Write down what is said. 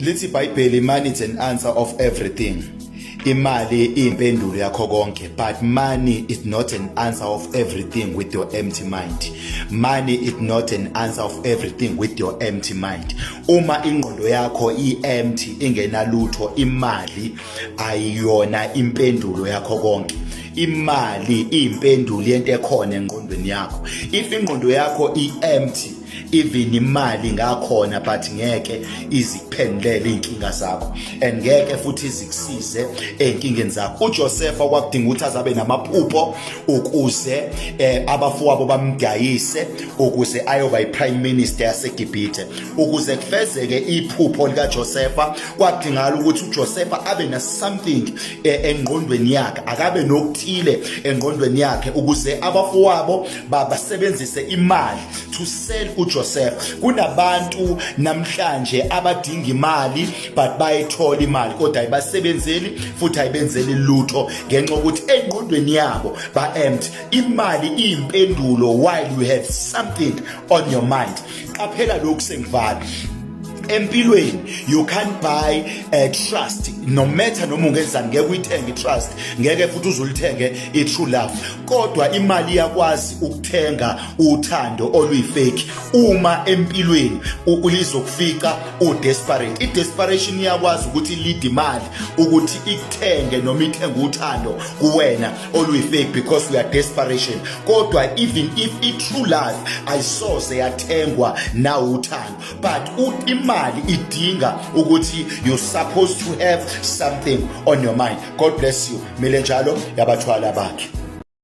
Lithi iBhayibheli, money is an answer of everything. Imali iyimpendulo yakho konke, but money is not an answer of everything with your empty mind. Money is not an answer of everything with your empty mind. Uma ingqondo yakho i-empty ingenalutho, imali ayiyona impendulo yakho konke. Imali iyimpendulo yento ekhona engqondweni yakho. If ingqondo yakho i-empty, even imali ngakhona but ngeke izikuphendele inkinga zakho and ngeke futhi izikusize enkingeni zakho. uJoseph kwakudinga ukuthi azabe namaphupho ukuze abafowabo bamgayise ukuze ayoba iprime minister yaseGibhithe. Ukuze kufezeke iphupho lika Joseph kwadingakala ukuthi uJoseph abe na something engqondweni yakhe, akabe nokuthile engqondweni yakhe ukuze abafowabo basebenzise imali to sell uJoseph. Kunabantu namhlanje abadinga imali but bayithola imali kodwa ayibasebenzeli futhi ayibenzeli lutho ngenxa ukuthi engqondweni yabo ba-empty. Imali iyimpendulo while you have something on your mind. Qaphela lokhu sengivala. Empilweni you can't buy trust, no matter noma ungenzani ngeke uyithenge trust, ngeke futhi uzulithenge true love, kodwa imali yakwazi ukuthenga uthando oluyifake. Uma empilweni ulizokufika desperate, desperation iyakwazi ukuthi lead imali ukuthi ikuthenge noma ithenge uthando kuwena oluyifake because we are desperation. Kodwa even if true love ayisoze yathengwa na uthando, but imali idinga ukuthi you're supposed to have something on your mind. God bless you. Mele njalo yabathwala bakhe.